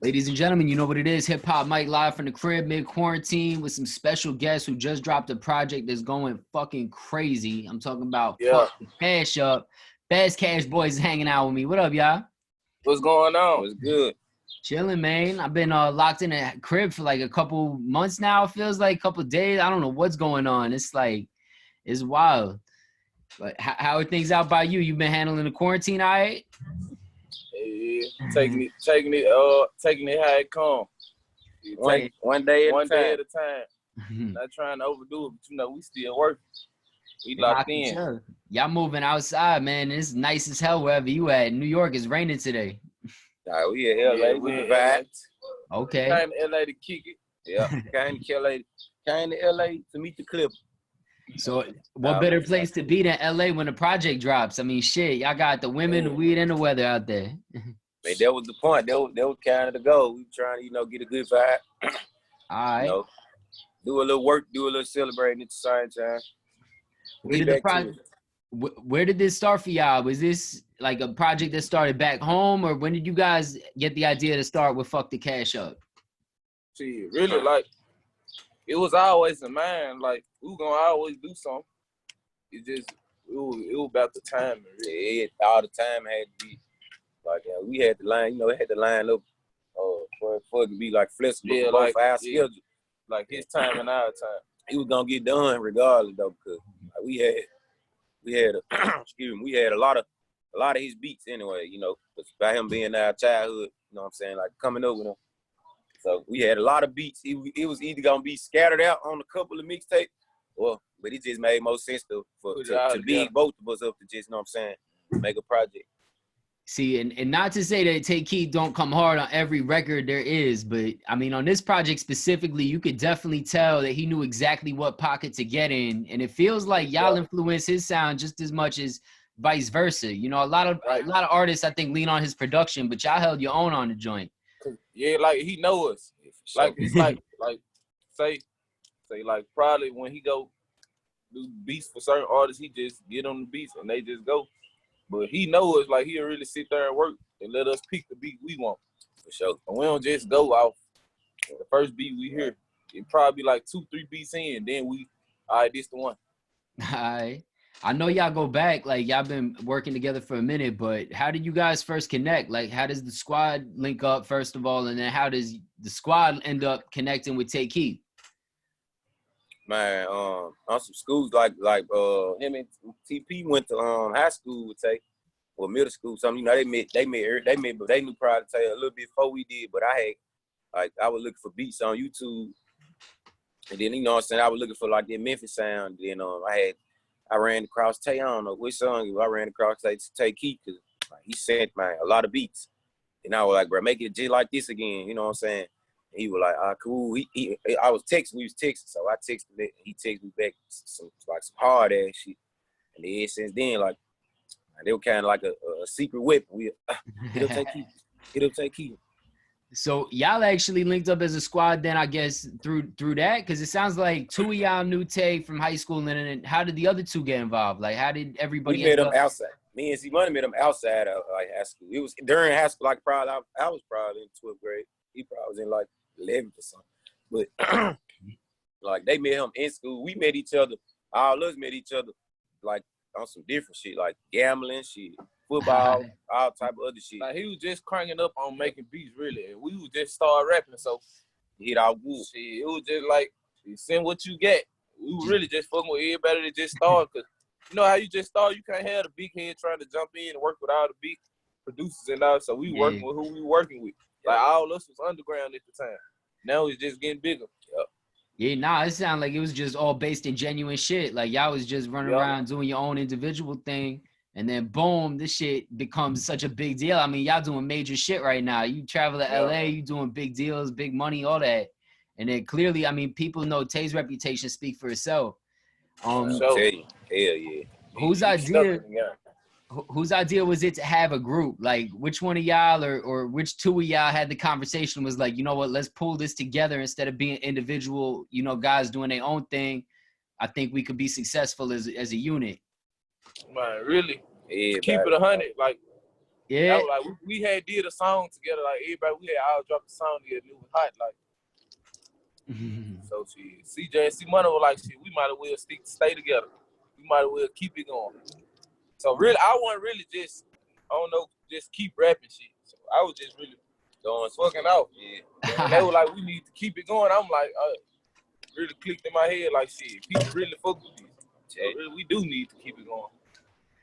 Ladies and gentlemen, you know what it is. HipHopMike live from the crib mid-quarantine with some special guests who just dropped a project that's going fucking crazy. I'm talking about Fuck the Cash Up. Fast Cash Boys is hanging out with me. What up, y'all? What's going on? What's good? Chilling, man. I've been locked in a crib for like a couple months now. It feels like a couple days. I don't know what's going on. It's like, it's wild. But how are things out by you? You've been handling the quarantine all right? Yeah, taking it how it comes. One day at a time. Not trying to overdo it, but you know, we still working. We locked in. Y'all moving outside, man. It's nice as hell wherever you at. New York is raining today. Nah, we in LA. We in vibes. Okay. Came to LA to kick it. Yeah. Came to LA to meet the Clippers. So what better place to be than LA when the project drops? I mean, shit, y'all got the women, the weed, and the weather out there. Man, that was the point. That was kind of the goal. We trying to, get a good vibe. All right. Do a little work, do a little celebrating at the same time. Where did this start for y'all? Was this like a project that started back home, or when did you guys get the idea to start with Fuck the Cash Up? See, really, like, it was always in mind, like, we were gonna always do something. It was about the time. Really. All the time had to be, like, we had to line, it had to line up for it to be, like, flexible for both our schedule. Like, his time and our time. It was gonna get done regardless, though, because like, we had a lot of his beats anyway, by him being our childhood, you know what I'm saying, like, coming up with him. So we had a lot of beats. It was either gonna be scattered out on a couple of mixtapes, but it just made more sense to be both of us up to just, you know what I'm saying, make a project. See, and not to say that Tay Keith don't come hard on every record there is, but I mean, on this project specifically, you could definitely tell that he knew exactly what pocket to get in, and it feels like y'all influenced his sound just as much as vice versa. A lot of artists I think lean on his production, but y'all held your own on the joint. Yeah, like he know us. Like it's like say like probably when he go do beats for certain artists, he just get on the beats and they just go. But he know us, like he'll really sit there and work and let us pick the beat we want. For sure. And we don't just go off the first beat we hear. It probably like 2-3 beats in, then all right, this the one. All right. I know y'all go back, like y'all been working together for a minute, but how did you guys first connect? Like, how does the squad link up, first of all, and then how does the squad end up connecting with Tay Keith? Man, on some schools like him and TP went to high school with Tay, or middle school, something. They met, but they knew probably Tay a little bit before we did. But I was looking for beats on YouTube, and then what I'm saying, I was looking for like that Memphis sound. Then I ran across Tay. I don't know which song I ran across Tay Keith, because he sent a lot of beats. And I was like, bro, make it just like this again. You know what I'm saying? And he was like, cool. I was texting. We was texting, so I texted it. He texted me back some hard ass shit. And then since then, like, they were kind of like a secret weapon. We hit up Tay Keith. So y'all actually linked up as a squad then, I guess, through that? Because it sounds like two of y'all knew Tay from high school, and then how did the other two get involved? Like, how did everybody We met them outside. Me and C.R.E.A.M met them outside of high school. It was during high school, like I was probably in 12th grade. He probably was in like 11th or something. But like they met him in school. We met each other. All of us met each other like on some different shit, like gambling shit, football, all type of other shit. Like he was just cranking up on making beats, really. And we would just start rapping, so hit our wood. Shit, it was just like, send what you get. We were really just fucking with everybody that just started, because you know how you just start, you can't have the big head trying to jump in and work with all the big producers and all. So we working with who we working with. Like all of us was underground at the time. Now it's just getting bigger. Yep. Yeah, nah, it sounded like it was just all based in genuine shit. Like y'all was just running around doing your own individual thing, and then boom, this shit becomes such a big deal. I mean, y'all doing major shit right now. You travel to LA, you doing big deals, big money, all that. And then clearly, I mean, people know Tay's reputation speak for itself. Hell yeah. Whose idea was it to have a group? Like, which one of y'all or which two of y'all had the conversation was like, you know what, let's pull this together instead of being individual, guys doing their own thing. I think we could be successful as a unit. Man, really? Yeah, keep it 100. Like, Yeah. That was like we had did a song together. Like everybody, we had all dropped a song together. It was hot. Like so, shit. CJ and C Money was like, shit. We might as well stay together. We might as well keep it going. So really, I wasn't really just, I don't know, just keep rapping shit. So I was just really going fucking out. Yeah. And they were like, we need to keep it going. I'm like, really clicked in my head like, shit, people really fuck with this. So really, we do need to keep it going.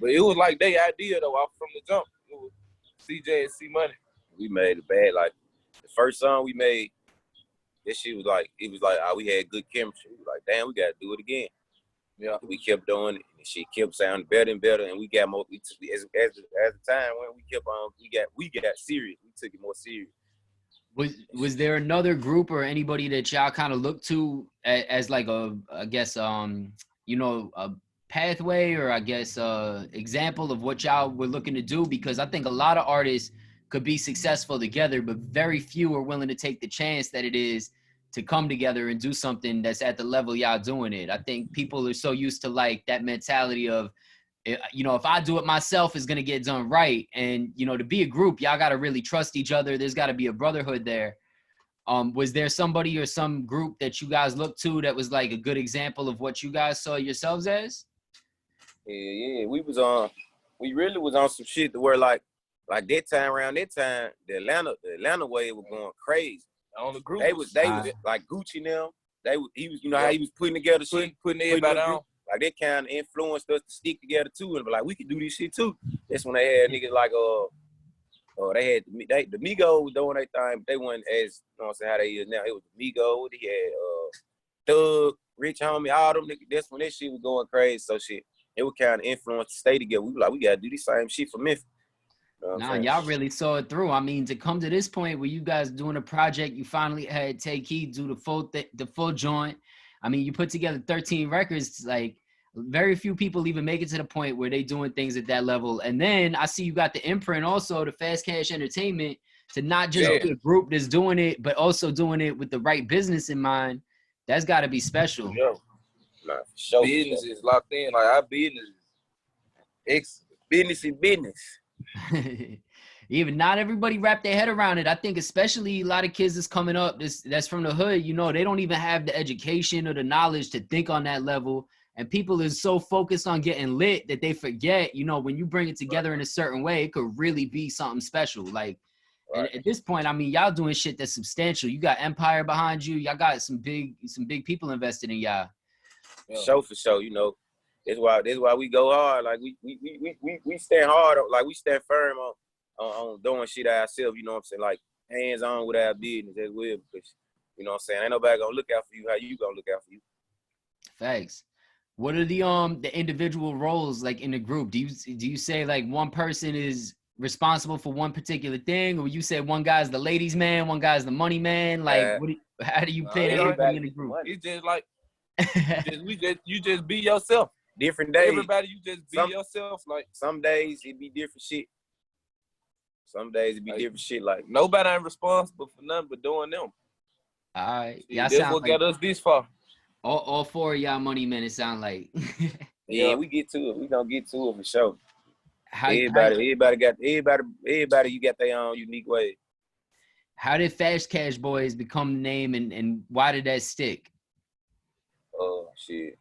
But it was like their idea though, from the jump. It was CJ and C Money. We made it bad. Like the first song we made, this shit was like, it was like, we had good chemistry. We was like, damn, we gotta do it again. Yeah, we kept doing it, and she kept sounding better and better, and we got more. As the time when we kept on, we got serious. We took it more serious. Was there another group or anybody that y'all kind of looked to as like a, I guess, you know, a pathway or I guess example of what y'all were looking to do? Because I think a lot of artists could be successful together, but very few are willing to take the chance that it is to come together and do something that's at the level y'all doing it. I think people are so used to like that mentality of, you know, if I do it myself, it's going to get done right. And, you know, to be a group, y'all got to really trust each other. There's got to be a brotherhood there. Was there somebody or some group that you guys looked to that was like a good example of what you guys saw yourselves as? Yeah. We really was on some shit to where like that time, the Atlanta way was going crazy. On the group. They was like Gucci now. He was, you know, how he was putting together shit, putting everybody on. Like that kind of influenced us to stick together too, and be like, we could do this shit too. That's when they had niggas like they had the Migos doing their thing, but they weren't as, you know what I'm saying, how they is now. It was the Migos. They had Thug, Rich Homie, all them niggas. That's when that shit was going crazy. So shit, it was kind of influenced to stay together. We were like, we gotta do the same shit for Memphis. Nah, y'all really saw it through. I mean, to come to this point where you guys doing a project, you finally had Tay Keith do the full joint. I mean, you put together 13 records. Like, very few people even make it to the point where they doing things at that level. And then I see you got the imprint also, the Fast Cash Entertainment, to not just be a group that's doing it, but also doing it with the right business in mind. That's got to be special. Yeah. Nah, for sure. Business is locked in. Like, our business is business. Even not everybody wrap their head around it. I think especially a lot of kids that's coming up that's from the hood, you know, they don't even have the education or the knowledge to think on that level. And people is so focused on getting lit that they forget, you know, when you bring it together in a certain way, it could really be something special. Like, and at this point, I mean, y'all doing shit that's substantial. You got Empire behind you. Y'all got some big people invested in y'all. Yeah. For sure, you know. That's why we go hard. Like we stand hard. Like we stand firm on doing shit ourselves. You know what I'm saying? Like hands on with our business as well. Because you know what I'm saying? Ain't nobody gonna look out for you how you gonna look out for you. Facts. What are the individual roles like in the group? Do you say like one person is responsible for one particular thing, or you say one guy's the ladies man, one guy's the money man? Like, how do you pin everybody in the group? It's just like you just be yourself. Different days. Everybody, you just be yourself. Like some days it be different shit. Some days it be different shit. Like nobody ain't responsible for nothing but doing them. All right, y'all that's what got us this far. All four of y'all money men. It sound like. Yeah, we get to it. We gonna get to it for sure. Everybody, you got their own unique way. How did Fast Cash Boyz become the name, and why did that stick? Oh shit.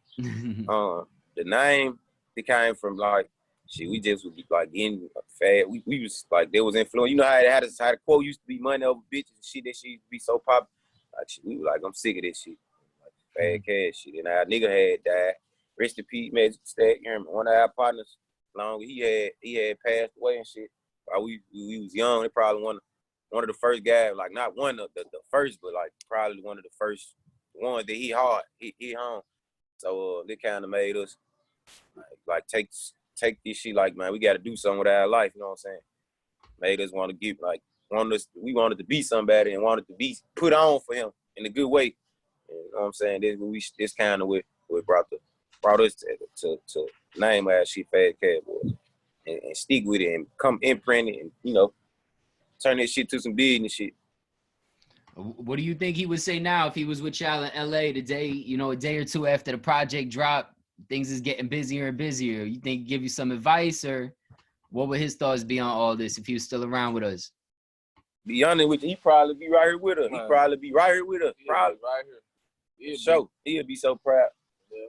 The name, it came from like shit. We just was like getting fat. We was like there was influence. You know how the quote used to be money over bitches and shit. That shit used to be so popular. Like shit, we were like, I'm sick of this shit. Like Fast Cash shit. And our nigga had died. Rest in peace, Magic Stack. One of our partners, he had passed away and shit. While we was young, they probably one of the first guys, like not one of the first, but like probably one of the first ones that he home. So they kind of made us like take this shit, like, man, we got to do something with our life, you know what I'm saying? Made us want to give, like, we wanted to be somebody and wanted to be put on for him in a good way. You know what I'm saying? This kind of what brought us to name our shit Fast Cash Boyz and stick with it and come imprint it and, you know, turn this shit to some business shit. What do you think he would say now if he was with y'all in LA today, you know, a day or two after the project dropped, things is getting busier and busier? You think he'd give you some advice or what would his thoughts be on all this if he was still around with us? Be honest with you, he probably be right here with us. He probably be right here with us. Probably right here. So he'll be so proud. Yeah.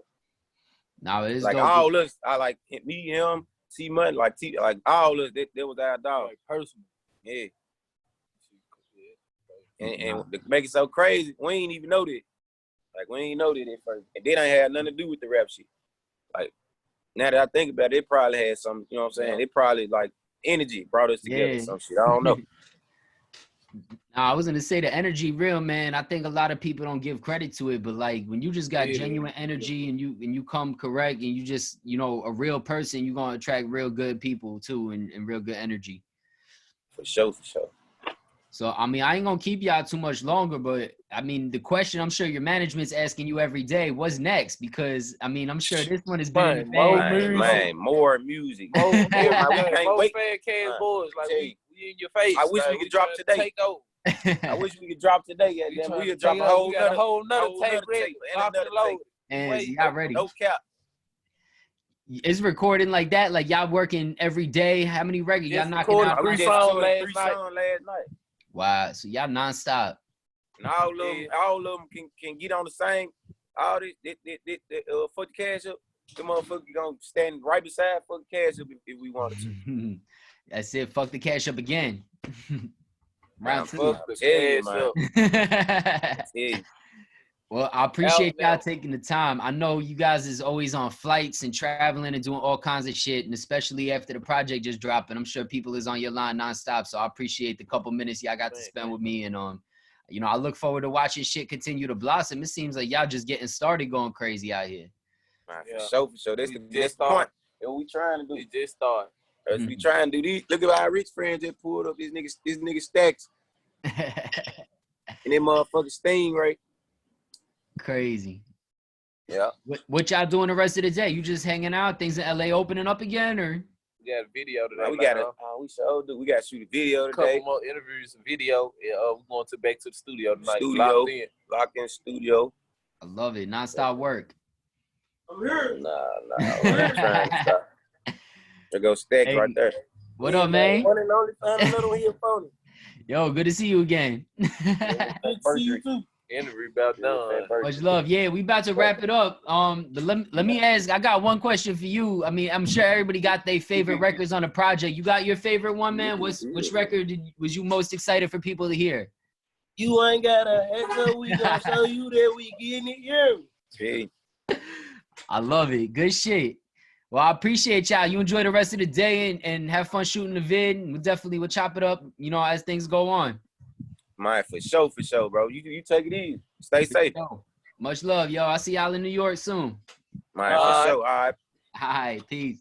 Now it's like dope. all us. I like me, him, C Money, like all us. That was our dog. Like personal. Yeah. And to make it so crazy, we ain't even know that. Like we ain't know that at first, and they ain't had nothing to do with the rap shit. Like now that I think about it, it probably had some. You know what I'm saying? It probably like energy brought us together. Some shit. I don't know. I was gonna say the energy real, man. I think a lot of people don't give credit to it, but like when you just got genuine energy and you come correct and you just, you know, a real person, you're gonna attract real good people too and real good energy. For sure. So I mean, I ain't gonna keep y'all too much longer, but I mean the question I'm sure your management's asking you every day, what's next? Because I mean, I'm sure this one has been more music. More fan cash boys, like we in your face. I wish we could drop today. Take over. I wish we could drop today. We'll drop a whole nother tape ready. And y'all ready? No cap. It's recording like that. Like y'all working every day. How many records y'all knocking out? 3 songs last night. Wow. So y'all nonstop. And all of them can get on the same. All this fuck the cash up. The motherfucker gonna stand right beside fuck the cash up if we wanted to. That's it. Fuck the cash up again. Round 2. Fuck the cash up. Well, I appreciate y'all taking the time. I know you guys is always on flights and traveling and doing all kinds of shit, and especially after the project just dropped, and I'm sure people is on your line nonstop. So I appreciate the couple minutes y'all got to spend with me, and you know, I look forward to watching shit continue to blossom. It seems like y'all just getting started, going crazy out here. For sure. That's the point. What we trying to do? We just started. As we trying to do these. Look at our rich friends that pulled up these niggas stacks, and that motherfucking Stingray. Crazy. Yeah. What y'all doing the rest of the day? You just hanging out? Things in LA opening up again, or? We got a video today. We got to shoot a video today. Couple more interviews and video. We're going back to the studio tonight. Locked in studio. I love it. Non-stop work. I'm here. Nah. We're trying to stop. There goes Stack right there. What up, man? One and only little here phony. Yo, good to see you again. Good to see you too. Interview about done. Much love. Yeah, we about to wrap it up. But let me ask. I got one question for you. I mean, I'm sure everybody got their favorite records on the project. You got your favorite one, man? Which record was you most excited for people to hear? You ain't gotta echo. We gonna show you that we getting it here. Hey. I love it. Good shit. Well, I appreciate y'all. You enjoy the rest of the day and have fun shooting the vid. And we'll chop it up, you know, as things go on. Man, for sure, bro. You take it easy. Stay safe. Much love, yo. I'll see y'all in New York soon. Man, for sure. All right. Peace.